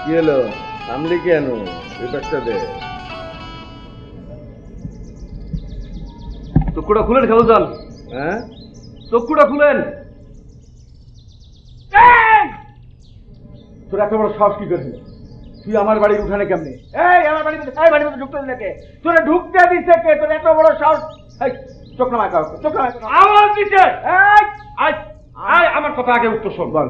কি হলো থামলি কেন? পেপারটা দে। চক্ষুটা খুলেন খালুজান। হ্যাঁ চক্ষুটা খুলেন। তোর এত বড় সাহস কি করবি? তুই আমার বাড়ির উঠানে কেমনে? আমার বাড়ির মধ্যে ঢুকতে দিলে কে? তোরা ঢুকতে দিছে কে? তোর এত বড় সাহস? চোখ নামায় কাউ, চোখ নামায় আওয়াজ দিছে। আমার কথা আগে উত্তর শোন। বল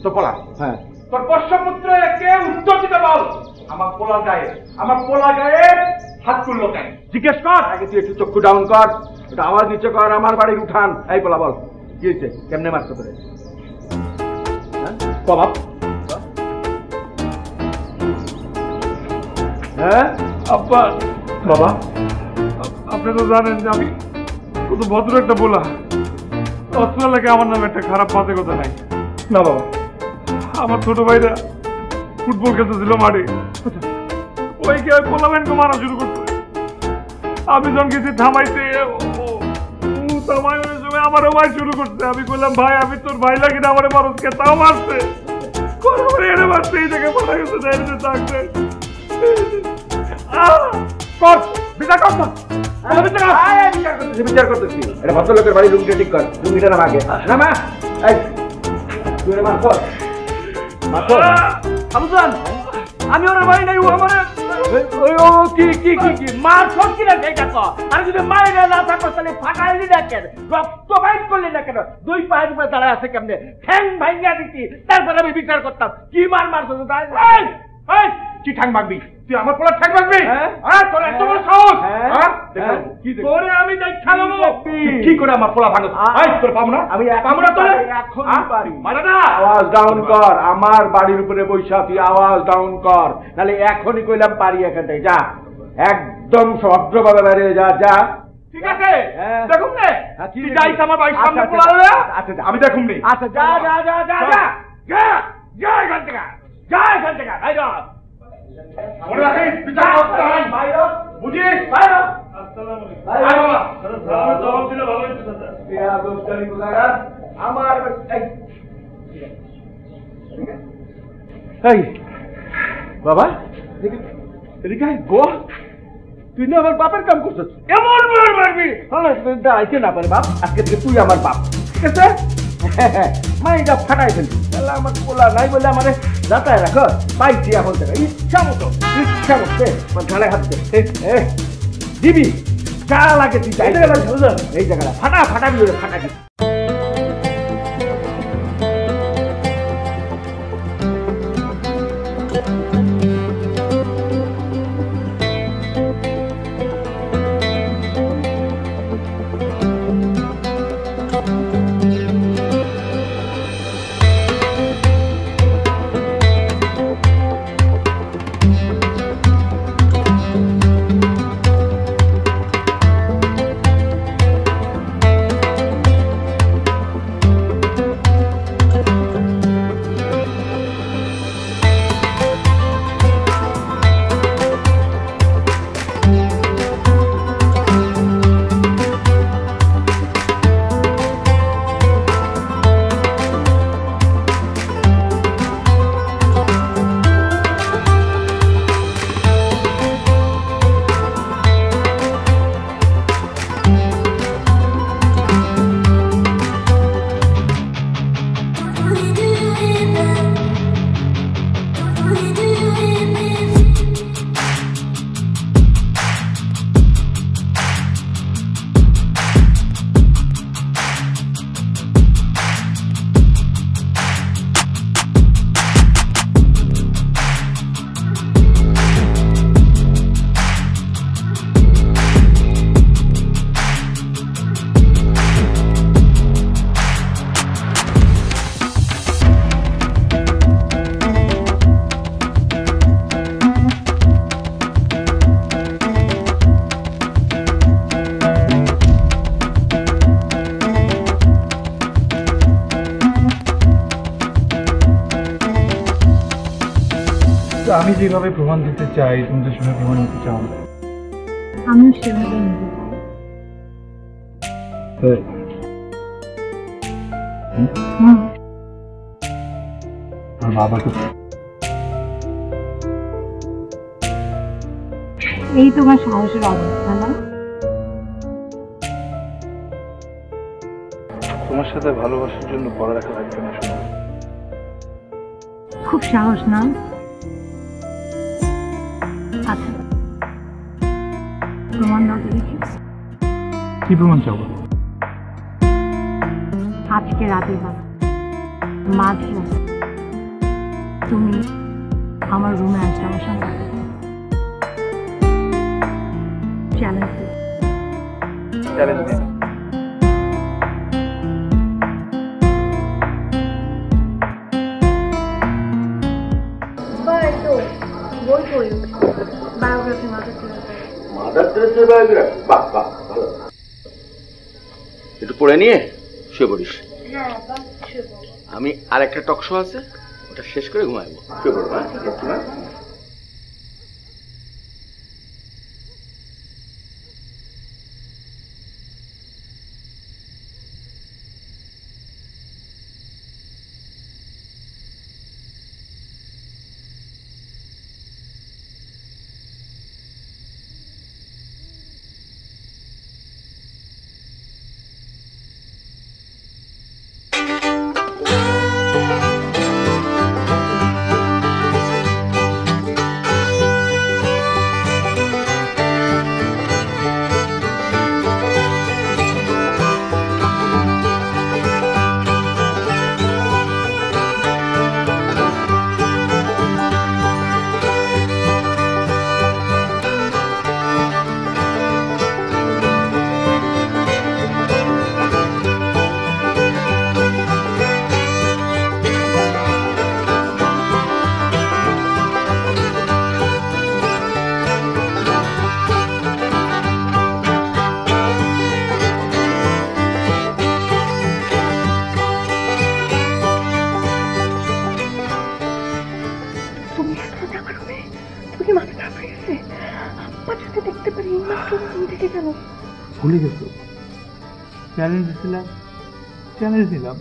তো পোলা। হ্যাঁ তোর পোষ্যপুত্র কে? উত্তর দিতে বল। আমার পোলা গায়ে হাত তুললো কেন? জিজ্ঞেস কর। আগে তুই একটু চক্ষু ডাউন কর, এটা আওয়াজ নিচে কর। আমার বাড়ির উঠান। এই পোলা বল কি হয়েছে? কেমনে মারতে পারে? হ্যাঁ বাবা। হ্যাঁ আব্বা। বাবা আপনি তো জানেন যে আমি কত ভদ্র একটা বলা, অস্ত্র লাগে আমার নামে একটা খারাপ বাজে কথা নাই। না বাবা, আমার ছোট ভাইরা ফুটবল খেলতেছিল মাঠে, ওই কে পোলামেন্টকে মারা শুরু করতো। আমি যখন গেছি থামাইতে, থামানোর সময় আমারও ভাই শুরু করছে। আমি বললাম ভাই আমি তোর ভাই লাগি না, আমার মানুষকে তাও মারছে, এনে মারছে। এই জায়গায় মারা গেছে থাকতে। বিচার করতেছি। এটা ভদ্রলোকের বাড়ি, রুমটা ঠিক কর। রুমটা নাম আগে নামা। আমি ওর বাড়ি নাই, ও আমার কি মার সব কিনা দেখে তো। আর যদি মায়ের না থাকো তাহলে ফাটাইলি না কেন? রক্ত বাইর করলি না কেন? দুই পায়ের উপরে দাঁড়ায় আছে কেমনে? ঠ্যাং ভাঙ্গা দিতি, তারপরে আমি বিচার করতাম। কি মার মারছো? কি ঠ্যাং ভাঙবি? তুই আমার পোলা ঠ্যাং ভাঙবি? তোর এত বড় সাহস! তোরে আমি দেখা নেবো কি করে আমার পোলা ভাঙো। তোর পাবো না, আমি পাবো না। তোরে আওয়াজ ডাউন কর। আমার বাড়ির উপরে বৈশা তুই আওয়াজ ডাউন কর, নাহলে এখনই কইলাম পারি এখান থেকে যা। একদম ভদ্রভাবে বেরিয়ে যা। যা ঠিক আছে? দেখুন নে তুই যাইস আমার বাড়ির সামনে পোলা। আচ্ছা আমি দেখুন নে। আচ্ছা যা যা যা যা যা যা যা এখান থেকে, যা এখান থেকে। মনে রাখিস বিচার করতে হয়। বুঝিস? আমার বাবা তুই না আমার বাপের কাম করছিস, এমন মারবি দাঁড়াইতে না পারে বাপ। আজকে থেকে তুই আমার বাপ, ঠিক আছে? মাইটা ফাটাই ফেলবি। তাহলে আমার পোলা নাই বলে আমার যাতায় রাখ পাইছি। এখন থেকে ইচ্ছা মতো ঘাড়ে হাত দিবি, যা লাগে তুই এই জায়গাটা ফাটাবি ফাটাবি। আমি যেভাবে প্রমাণ দিতে চাই তুমি তো সেভাবে প্রমাণ দিতে চাও না। আমি সেভাবে নিতে চাই। বাবা তো এই তোমার সাহসের অবস্থা না? তোমার সাথে ভালোবাসার জন্য পড়ালেখা লাগবে না শুনো। খুব সাহস না? আচ্ছা, প্রমাণ দাও দেখি। কি প্রমাণ চাবো? আজকে রাতের বেলা মাঝরাতে তুমি আমার রুমে আসবে আমার সঙ্গে। চ্যালেঞ্জ চ্যালেঞ্জ বই পড়ি বায়োগ্রাফি মাদার তেরেসার বায়োগ্রাফি, বাহ বাহ, ভালো। একটু পড়ে নিয়ে শুয়ে পড়িস। আমি আর একটা টক শো আছে, ওটা শেষ করে ঘুমাইবো। শুয়ে পড়বো। হ্যাঁ, ঠিক আছে। ভুলে গেছো? চ্যালেঞ্জ দিলাম, চ্যালেঞ্জ দিলাম।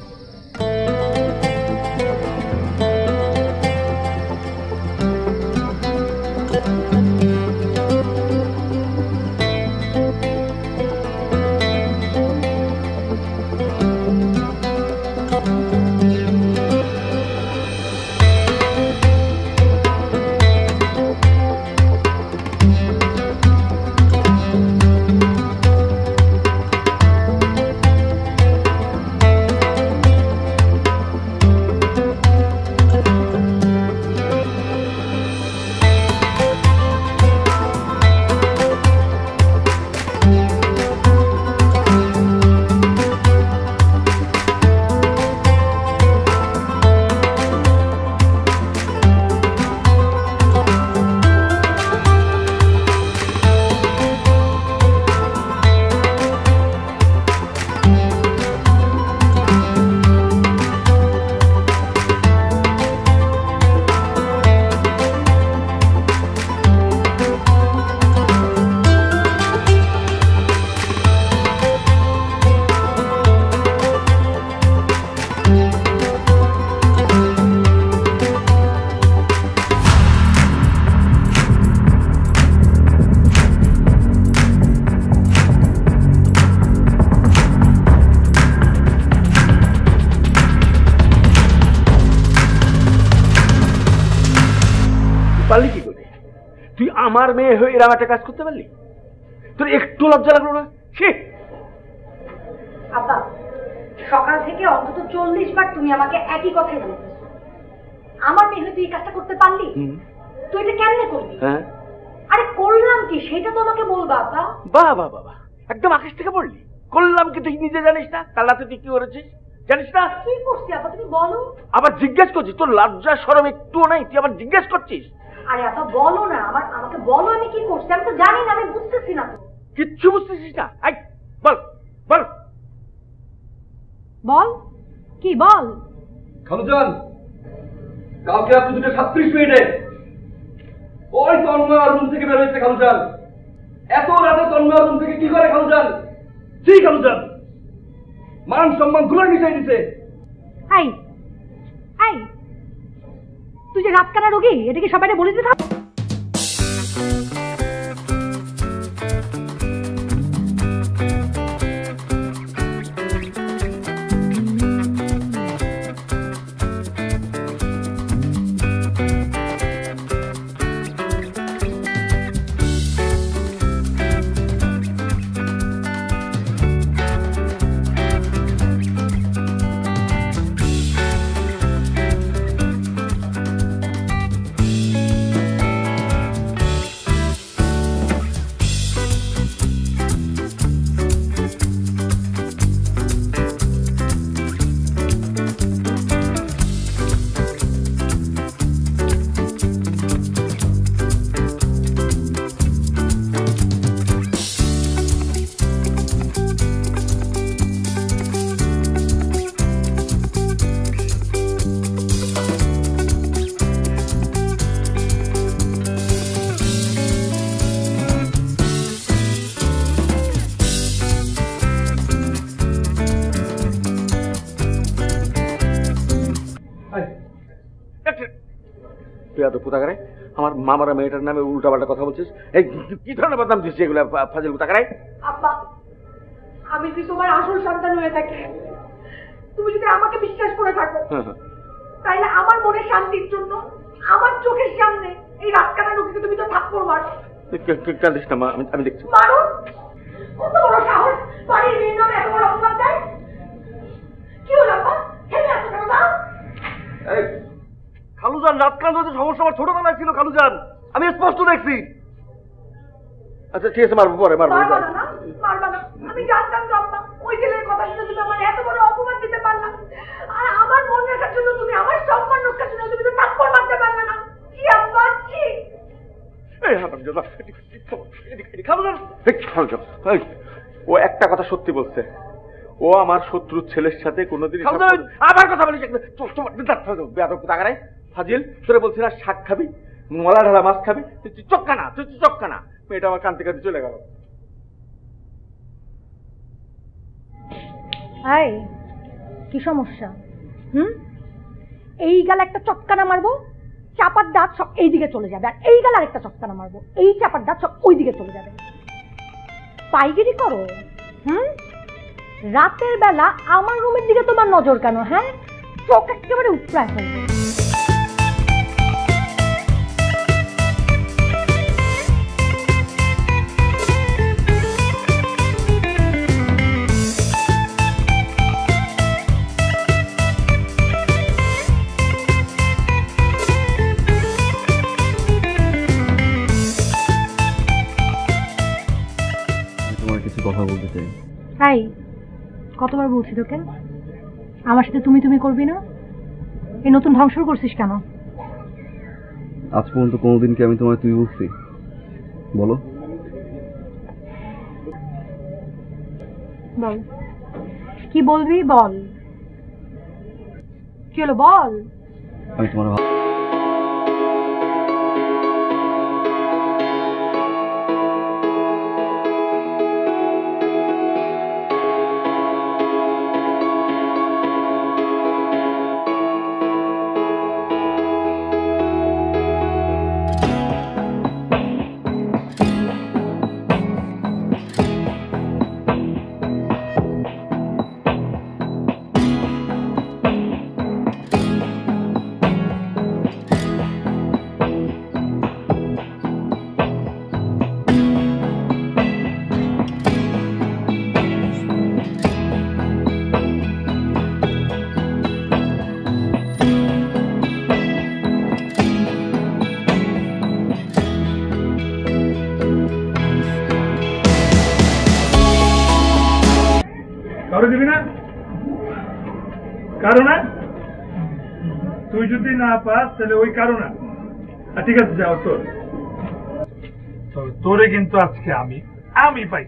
পারলি কি করে? তুই আমার মেয়ে হয়ে এরকম একটা কাজ করতে পারলি? তোর একটু লজ্জা লাগলো না? আব্বা, সকাল থেকে অন্তত 40 বার তুমি আমাকে একই কথাই বলছো। আমার মেয়ে হয়ে তুই এই কাজটা করতে পারলি? তুই এটা কেমনে করলি? হ্যাঁ, আরে করলাম কি সেটা তো আমাকে বলবা আব্বা। বাহ বাহ বাহ, একদম আকাশ থেকে পড়লি। করলাম কি তুই নিজে জানিস না? কাল রাতে তুই কি করেছিস জানিস না? কি করছি আব্বা তুমি বলো। আবার জিজ্ঞেস করছিস? তোর লজ্জা শরম একটুও নাই, তুই আবার জিজ্ঞেস করছিস? আরে আব্বা বলো না, আমাকে বলো আমি কি করছি। আমি তো জানি না, আমি বুঝতেছি না। কিচ্ছু বুঝতেছিস না? আই বল বল বল কি বল। খালুজান, কালকে রাত্রি 2:37 ওই তন্ময় রুম থেকে বের হয়েছে। খালুজান, এত রাতে তন্ময় রুম থেকে কি করে? খালুজান, জি খালুজান, মান সম্মান গুলো মিশাই দিছে। এই এই তুই যে রাত কানা রোগী, এটা কি সবাইকে বলে দিতে থাক। তুই এত কোথাকারে আমার মামারা মেয়েটার নামে উল্টাপাল্টা কথা বলছিস? এই কি ধরনের বদনাম দিচ্ছিস এগুলো ফাজিল কোথাকারে? আব্বা, আমি যদি তোমার আসল সন্তান হয়ে থাকি, তুমি যদি আমাকে বিশ্বাস করে থাকো, তাইলে আমার মনে শান্তির জন্য আমার চোখের সামনে এই রাতকানা লোককে তুমি তো থাপ্পড় মারো। কাঁদিস না মা, আমি দেখছি। মারো, কত বড় সাহস, বাড়ির মেয়ের নামে এত বড় অপমান দেয়। কি হলো আব্বা, খেলে আসো কেন? দাও। খালুজান, রাতকানা যদি সমস্যা আমার ছোটবেলায় ছিল খালুজান, আমি স্পষ্ট দেখছি। আচ্ছা ঠিক আছে, মারবো পরে, মারবো। মারবা না, মারবা না। আমি জানতাম তো আব্বা, ওই ছেলের কথা শুনে তুমি আমার এত বড় অপমান দিতে পারলা, আর আমার মন রাখার জন্য তুমি আমার সম্মান রক্ষার জন্য তুমি তো থাপ্পড় মারতে পারলে না। কি আব্বা, কি? ও একটা কথা সত্যি বলছে, ও আমার শত্রুর ছেলের সাথে কোনোদিন আবার কথা বলিস। ফাজিল, তোরে বলছি না শাক খাবি, মলা ঢালা মাছ খাবি, তুই চক্কা না, তুই চক্কা না। মেয়েটা আমার কান্তি কান্তি চলে গেল। হাই, কি সমস্যা? এই গালে একটা চটকানা মারবো, চাপার দাঁত সব এই দিকে চলে যাবে, আর এই গালে আরেকটা চটকানা মারবো, এই চাপার দাঁত সব ওই দিকে চলে যাবে। পাইগিরি করো? রাতের বেলা আমার রুমের দিকে তোমার নজর কেন? হ্যাঁ, চোখ একেবারে উপড়ায় ফেলবে। কথা বলতে চাই। হাই, কতবার বলছি তোকে আমার সাথে তুমি তুমি করবি না? এই নতুন ধ্বংস করছিস কেন? আজ পর্যন্ত কোনোদিন কি আমি তোমায় তুই বলছি? বলো। বল, কি বলবি বল। কি হলো বল। আমি তোমার দিবি না? কারো না? তুই যদি না পাস তাহলে ওই কারো না। ঠিক আছে, যাও তোর। তোরে কিন্তু আজকে আমি পাই।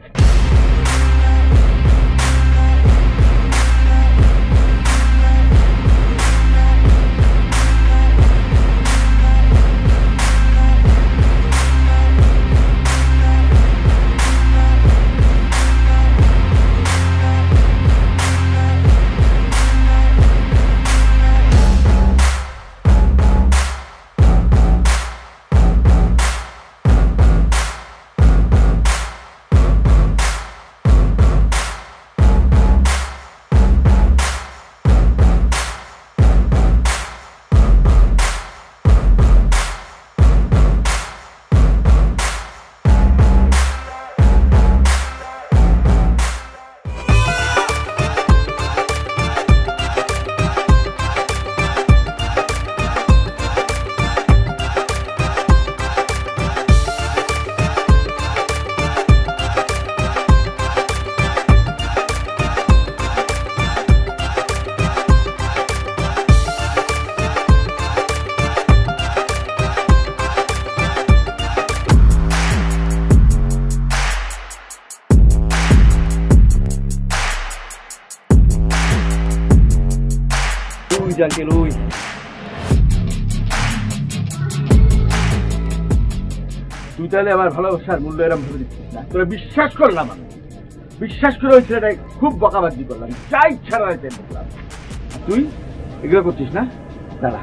জাঙ্কেল, ওই তুই তাহলে আমার ভালোবাসার মূল্য এরম ধরে দিচ্ছিস না? তোরা বিশ্বাস করলাম, আমি বিশ্বাস করে ওই ছেলেটাই খুব বকাবাজি করলাম, যা ইচ্ছা রয়েছে দেখলাম। তুই এগুলো করছিস না? দাঁড়া,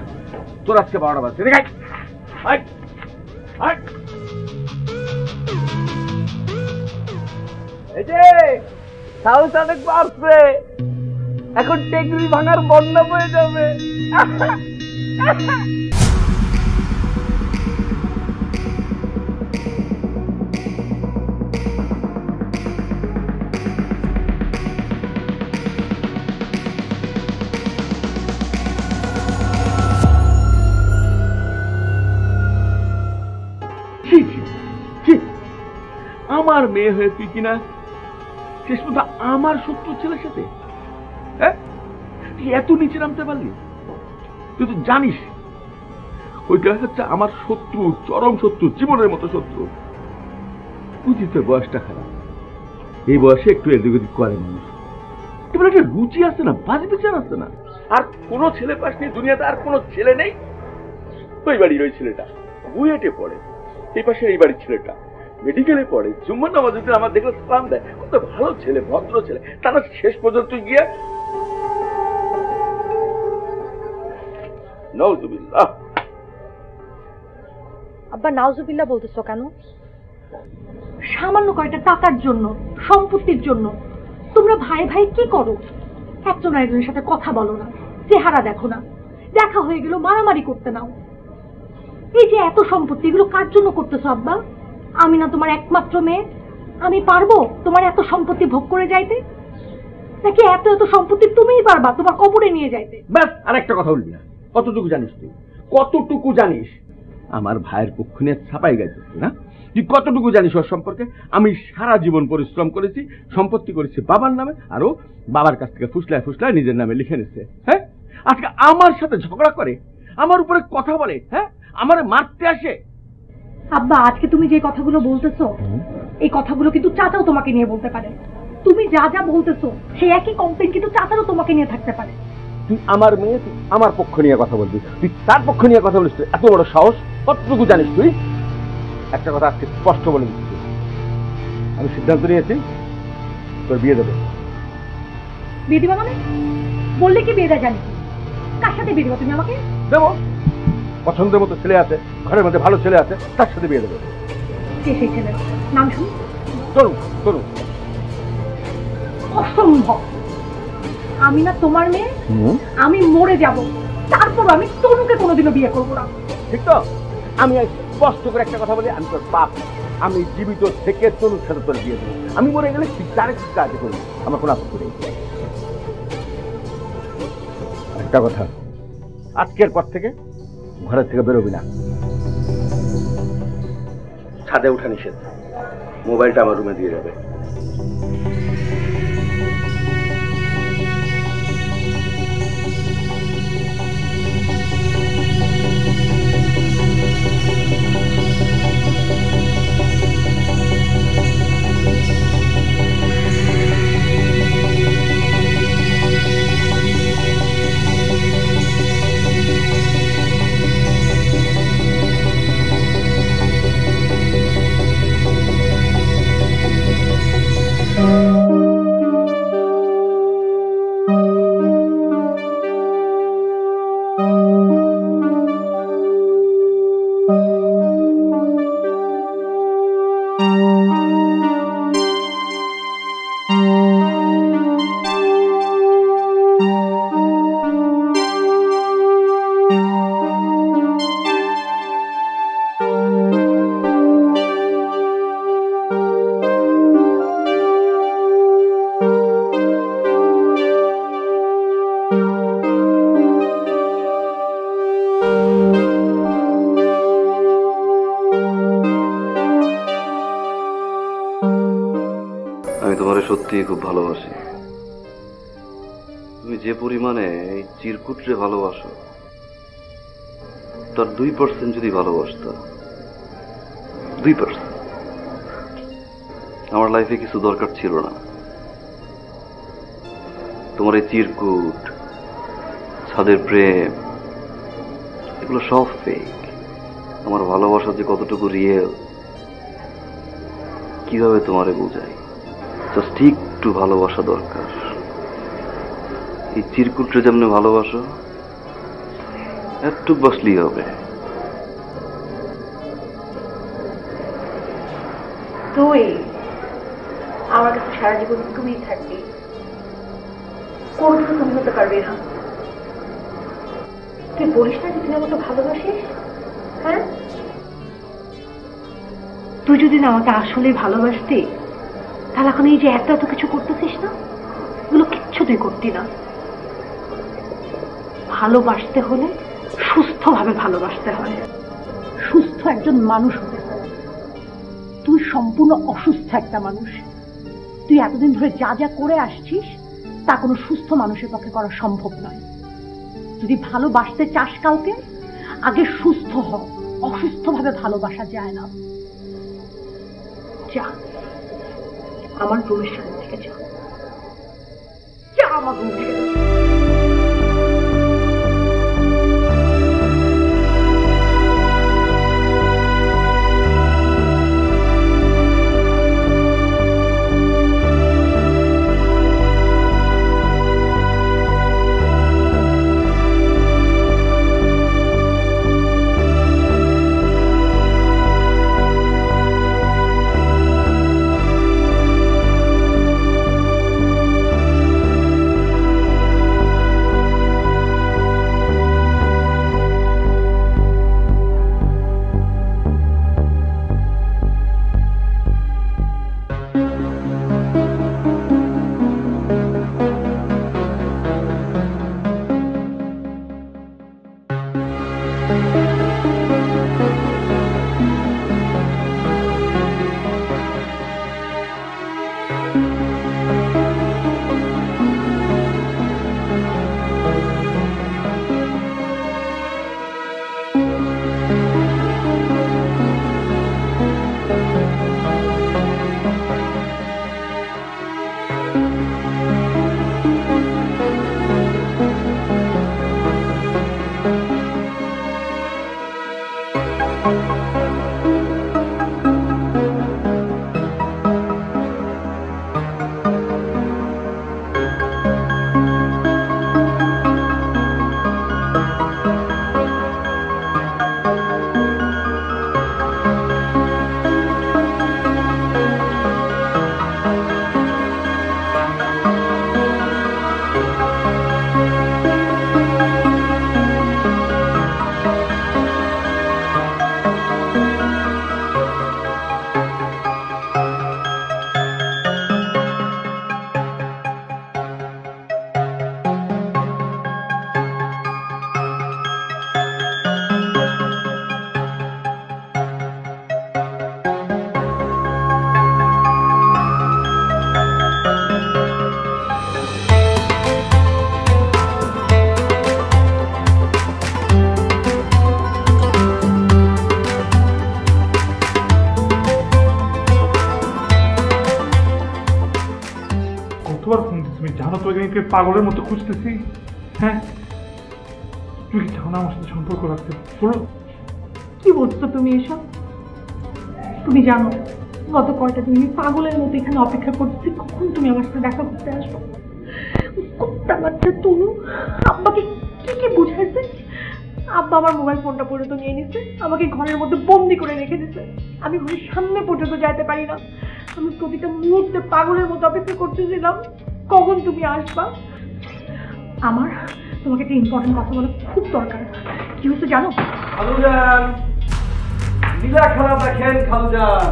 তোর আজকে 12টা বাজছে। দেখাই এই যে সাউথ অনেক বাড়ছে, এখন টেকরি ভাঙার বন্যা হয়ে যাবে। আমার মেয়ে হয়ে তুই কিনা শেষ পর্যন্ত আমার শত্রু ছেলের সাথে, হ্যাঁ তুই এত নিচে নামতে পারলি? তুই তো জানিস ওইটা হচ্ছে আমার শত্রু, চরম শত্রু, জীবনের মতো শত্রু। বুঝি তোর বয়সটা খারাপ, এই বয়সে একটু এদিক ওদিক করে মানুষ, এবার একটা রুচি আছে না, বাজ বিচার আছে না। আর কোনো ছেলে পাস নেই দুনিয়াতে, আর কোনো ছেলে নেই। ওই বাড়ির ওই ছেলেটা বুয়েটে পড়ে, এই পাশে এই বাড়ির ছেলেটা মেডিকেলে পড়ে, জুম্মার নামাজ আমার দেখলে সালাম দেয়, কত ভালো ছেলে, ভদ্র ছেলে। তারা শেষ পর্যন্ত গিয়ে নাউজুবিল্লাহ। আব্বা নাউজুবিল্লাহ বলতেছো কেন? সামান্য কয়টা টাকার জন্য, সম্পত্তির জন্য তোমরা ভাই ভাই কি করো? একজন আরেকজনের সাথে কথা বলো না, চেহারা দেখো না, দেখা হয়ে গেল মারামারি করতে নাও। এই যে এত সম্পত্তি, এগুলো কার জন্য করতেছো আব্বা? আমি না তোমার একমাত্র মেয়ে, আমি পারবো তোমার এত সম্পত্তি ভোগ করে যাইতে? নাকি এত এত সম্পত্তি তুমিই পারবা তোমার কবরে নিয়ে যাইতে? ব্যাস, আর একটা কথা বলবি না। কতটুকু জানিস তুই? কতটুকু জানিস? আমার ভাইয়ের পক্ষ নিয়ে ছাপাই গাইতেছিস না? তুই কতটুকু জানিস ওর সম্পর্কে? আমি সারা জীবন পরিশ্রম করেছি, সম্পত্তি করেছি বাবার নামে, আরো বাবার কাছ থেকে ফুসলায় ফুসলায় নিজের নামে লিখে নিচ্ছে। হ্যাঁ, আজকে আমার সাথে ঝগড়া করে, আমার উপরে কথা বলে, হ্যাঁ আমার মারতে আসে। আব্বা আজকে তুমি যে কথাগুলো বলতেছো, এই কথাগুলো কিন্তু চাচাও তোমাকে নিয়ে বলতে পারে। তুমি যা যা বলতেছো সেই একই কমপ্লেন কিন্তু চাচারও তোমাকে নিয়ে থাকতে পারে। তুই আমার মেয়ে, তুই আমার পক্ষ নিয়ে কথা বলবি, তুই তার পক্ষ নিয়ে কথা বলিস? এত বড় সাহস, কতটুকু জানিস তুই? একটা কথা আজকে স্পষ্ট বলে দিচ্ছি, আমি সিদ্ধান্ত নিয়েছি তোর বিয়ে দেবে। বিয়ে দিবা মানে? বললে কি বিয়েটা জানি? কার সাথে বিয়ে দিবা তুমি আমাকে? দেবো, পছন্দের মতো ছেলে আছে, ঘরের মধ্যে ভালো ছেলে আছে, তার সাথে বিয়ে দেবে। কে সেই ছেলে? নাম শুনি। তরুণ। তরুণ অসম্ভব। আমি না তোমার মেয়ে, আমি মরে যাব, তারপর আমি তরুণকে কোনোদিনও বিয়ে করবো না। ঠিক তো? আমি স্পষ্ট করে একটা কথা বলি, আমি তোর বাপ, আমি জীবিত থেকে তরুণের সাথে তোর বিয়ে দেবো। আমি মরে গেলে ঠিক ডাইরেক্ট কাজ করবি, আমার কোনো আপত্তি নেই। একটা কথা, আজকের পর থেকে ঘরের থেকে বেরোবি না, ছাদে উঠা নিষেধ, মোবাইলটা আমার রুমে দিয়ে যাবে। সত্যি খুব ভালোবাসি। তুমি যে পরিমাণে এই চিরকুটরে ভালোবাসো, তার 2% যদি ভালোবাসতা, 2%, আমার লাইফে কিছু দরকার ছিল না। তোমার এই চিরকুট, ছাদের প্রেম, এগুলো সব ফেক। আমার ভালোবাসা যে কতটুকু রিয়েল, কিভাবে তোমারে বোঝাই? জাস্ট একটু ভালোবাসা দরকার। এই চিরকুটরে যেমন ভালোবাসো, একটু বসলেই হবে। তুই আমার কাছে সারা জীবন তুই থাকবি, কোনোদিনও তুমি হতে পারবে না। তুই বলিস না যে তুই আমাকে ভালোবাসিস। হ্যাঁ, তুই যদি না আমাকে আসলে ভালোবাসতি তাহলে এখন এই যে এত এত কিছু করতেছিস না, এগুলো কিচ্ছু তুই করতি না। ভালোবাসতে হলে সুস্থভাবে ভালোবাসতে হয়, সুস্থ একজন মানুষ হতে হয়। তুই সম্পূর্ণ অসুস্থ একটা মানুষ। তুই এতদিন ধরে যা যা করে আসছিস তা কোনো সুস্থ মানুষের পক্ষে করা সম্ভব নয়। যদি ভালোবাসতে চাস কাউকে, আগে সুস্থ হ। অসুস্থভাবে ভালোবাসা যায় না। যা আমার রুমের সামনে থেকে যা, যা আমার রুম থেকে। পাগলের মতো খুঁজতেছি। হ্যাঁ, তুই কি চাও না আমার সাথে সম্পর্ক রাখতে? বলো, কি বলছো তুমি এসব? তুমি জানো গত কয়টা দিন আমি পাগলের মতো এখানে অপেক্ষা করছি কখন তুমি আমার সাথে দেখা করতে আসবো। কুত্তা বাচ্চা তনু আব্বাকে কি কি বুঝাইছে। আব্বা আমার মোবাইল ফোনটা পর্যন্ত নিয়ে নিচ্ছে, আমাকে ঘরের মধ্যে বন্দি করে রেখে দিচ্ছে। আমি ঘরের সামনে পর্যন্ত যাইতে পারি না। আমি প্রতিটা মুহূর্তে পাগলের মতো অপেক্ষা করতেছিলাম কখন তুমি আসবা। আমার তোমাকে একটা ইম্পর্টেন্ট কথা বলা খুব দরকার। কি হচ্ছে জানো? খালুজান, লীলা খেলা দেখেন খালুজান।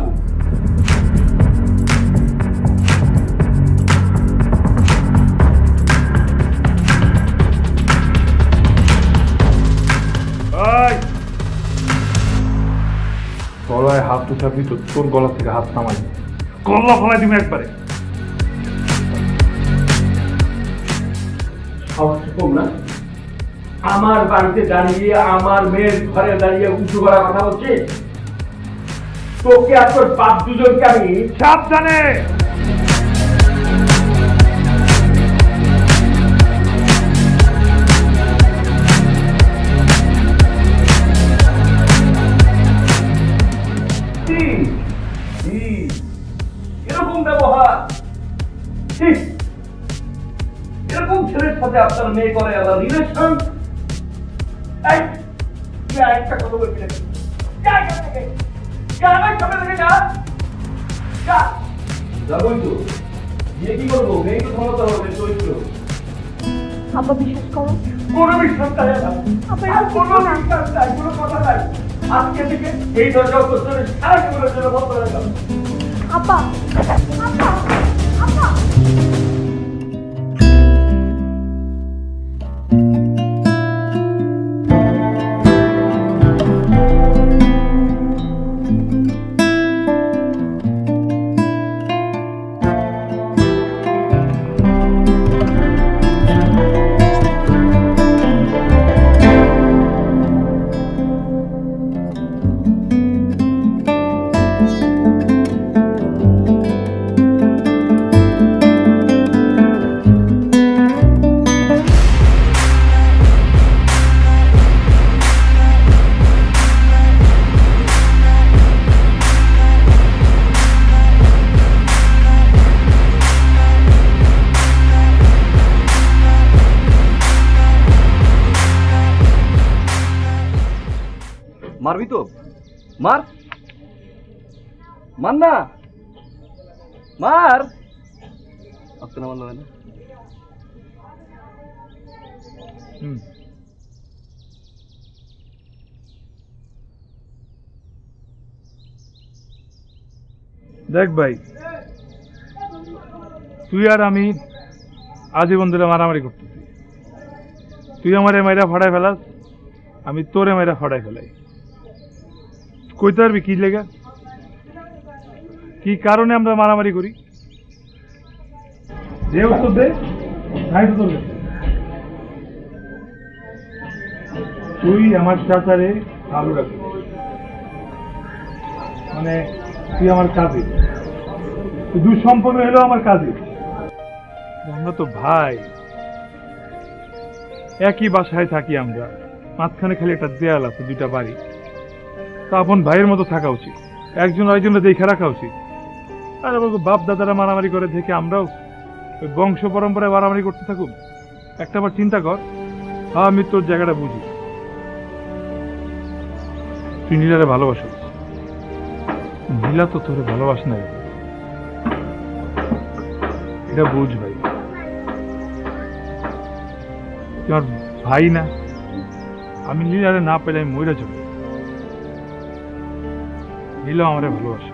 গলায় হাত উঠাবি তো তোর গলা থেকে হাত নামাই, গলা ফলাই দিবি একবারে। আমার বাড়িতে দাঁড়িয়ে আমার মেয়ের ঘরে দাঁড়িয়ে উঁচু করা কথা বলছে। তোকে আর তোর বাপ দুজনকে আমি সাবধানে। এরকম ব্যবহার ঠিক, এরকম ছেলের সাথে আপনার মেয়ে করে আবার রিলেশন। যা একটা কথা বলবি না যা এখান থেকে যা আমার সামনে থেকে যা যা যাবই তো গিয়ে কি করবো মেয়ে তো থামাতে হবে চরিত্র আব্বা বিশ্বাস করো কোনো বিশ্বাস নাই না আব্বা আর কোনো বিশ্বাস নাই কোনো কথা নাই আজকে থেকে এই দরজা উপরে সারা জীবনের জন্য বন্ধ হয়ে যাবে আব্বা আব্বা আব্বা মারবি তো মার মার না মার আজকে না মারলো না দেখ ভাই তুই আর আমি আজীবন ধরে মারামারি করতেছি তুই আমারে মাইরা ফাড়াই ফেলাস আমি তোরে মাইরা ফাড়াই ফেলাই কইতে পারবি কি লেগা কি কারণে আমরা মারামারি করি যে উত্তর দে তাই তো তোর কাছে। তুই আমার চাচারে আলু রাখিস মানে তুই আমার কাজে তুই দুঃসম্পন্ন হলো আমার কাজে আমরা তো ভাই একই বাসায় থাকি আমরা মাঝখানে খালি একটা দেয়াল আছে দুইটা বাড়ি তা আপন ভাইয়ের মতো থাকা উচিত একজন আরেকজনের দেখে রাখা উচিত আর বাপ দাদারা মারামারি করে দেখে আমরাও ওই বংশ পরম্পরায় মারামারি করতে থাকুক একটা বার চিন্তা কর আমি তোর জায়গাটা বুঝি তুই নীলারে ভালোবাসো নীলা তো তোরে ভালোবাস না এটা বুঝ ভাই তোমার ভাই না আমি নীলারে না পেলে আমি মইরা যাবো নীলা আমারে ভালোবাসে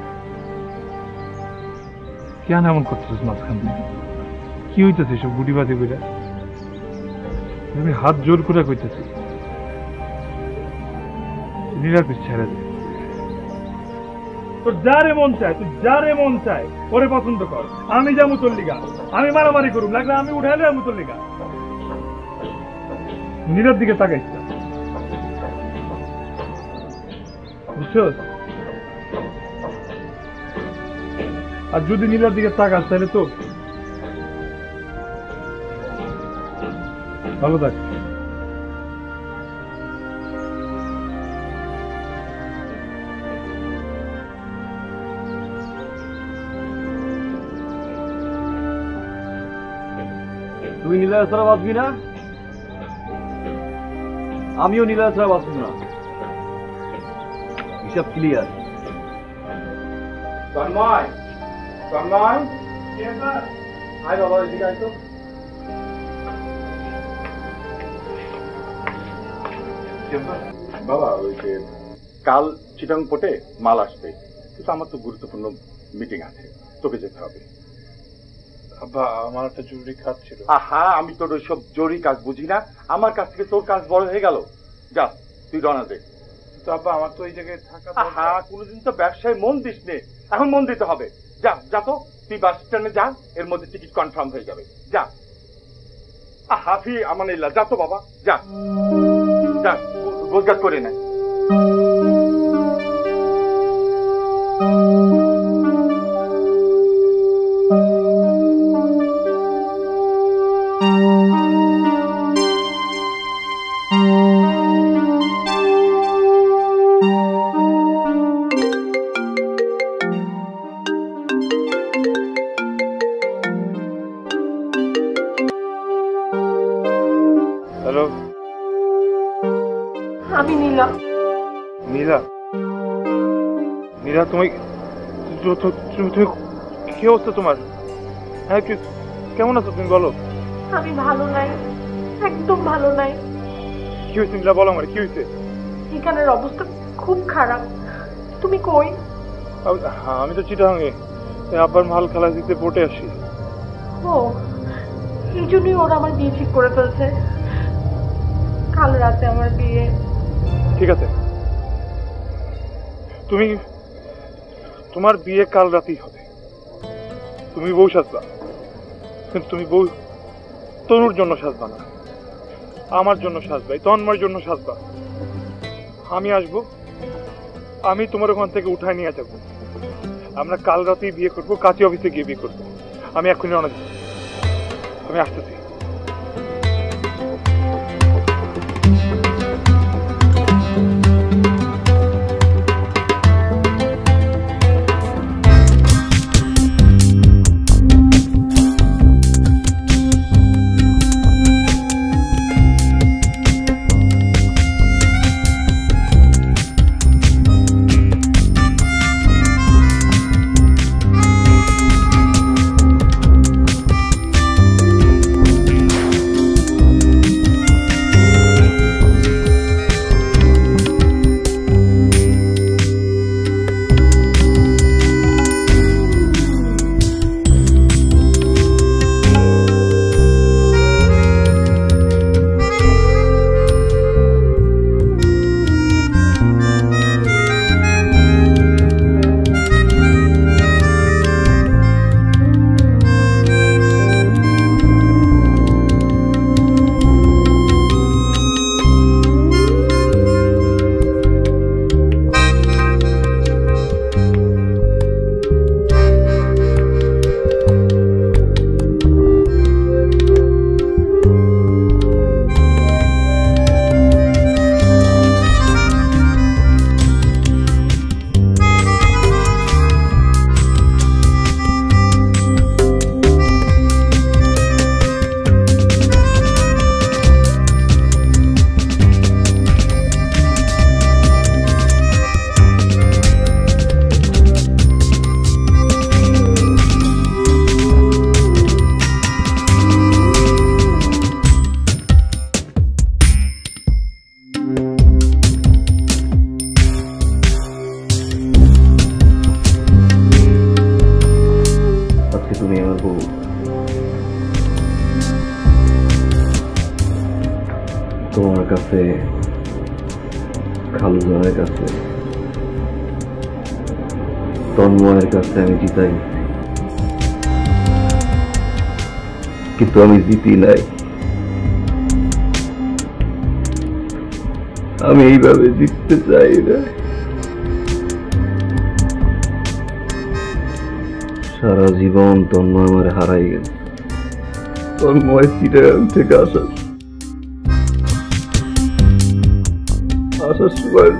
কেন এমন করতেছিস মাঝখান থেকে কি হইতেছে সব গুটিবাজি করে আমি হাত জোর করে কইতেছি নীলার পিছ ছেড়ে দে তোর যারে মন চায় তুই যারে মন চায় ওরে পছন্দ কর আমি যাবো তোর লিগা আমি মারামারি করুম লাগলে আমি উঠাইলে আমি তোর লিগা নীলার দিকে তাকাইস না বুঝছস আর যদি নীলার দিকে তাকাস তাহলে তো ভালো থাক তুই নীলা ছাড়া বাঁচবি না আমিও নীলা ছাড়া বাঁচব না হিসাব ক্লিয়ার তন্ময় তন্ময় আয় বাবা এদিকে আয় তো বাবা ওই যে কাল চিটাং পোর্টে মাল আসবে কিন্তু আমার তো গুরুত্বপূর্ণ মিটিং আছে তোকে যেতে হবে আব্বা আমার একটা জরুরি কাজ ছিল আহা আমি তোর ওইসব জরুরি কাজ বুঝি না আমার কাছ থেকে তোর কাজ বড় হয়ে গেল যা তুই রওনা দে তো আব্বা আমার তো এই জায়গায় থাকা আহা কোনোদিন তো ব্যবসায় মন দিস নে এখন মন দিতে হবে যা যা তো তুই বাস স্ট্যান্ডে যা এর মধ্যে টিকিট কনফার্ম হয়ে যাবে যা হাফি আমানিল্লাহ যা তো বাবা যা যা গোছগাছ করে নেয় হ্যালো আমি নীলা মীরা, তুমি কি অবস্থা তোমার? হ্যাঁ, কেমন আছো তুমি? বলো। আমি ভালো নাই, একদম ভালো নাই। কি হয়েছে মীরা, বলো আমার কি হয়েছে? এখানের অবস্থা খুব খারাপ। তুমি কই? আমি তো চিটাগাঙে, আব্বার মাল খালা দিতে বোটে আসি। ও, এই জন্যই ওরা আমার বিয়ে ঠিক করে ফেলছে। কাল রাতে আমার বিয়ে। ঠিক আছে, তোমার বিয়ে কাল রাতেই হবে। তুমি বউ সাজবা, কিন্তু তুমি বউ তনুর জন্য সাজবা না, আমার জন্য সাজবা, তন্ময়ের জন্য সাজবা। আমি আসবো, আমি তোমার ওখান থেকে উঠায় নিয়ে যাবো। আমরা কাল রাতেই বিয়ে করবো, কাঁচি অফিসে গিয়ে বিয়ে করবো। আমি এখনই রওনা দিচ্ছি, আমি আসতেছি। তোমার কাছে, খালুজনের কাছে, তন্ময়ের কাছে আমি জিতাই, কিন্তু আমি জিতি নাই। আমি এইভাবে জিততে চাই না। সারা জীবন তন্ময় আমার হারাই গেছে। তন্ময় চিটাগাং থেকে আসার সময়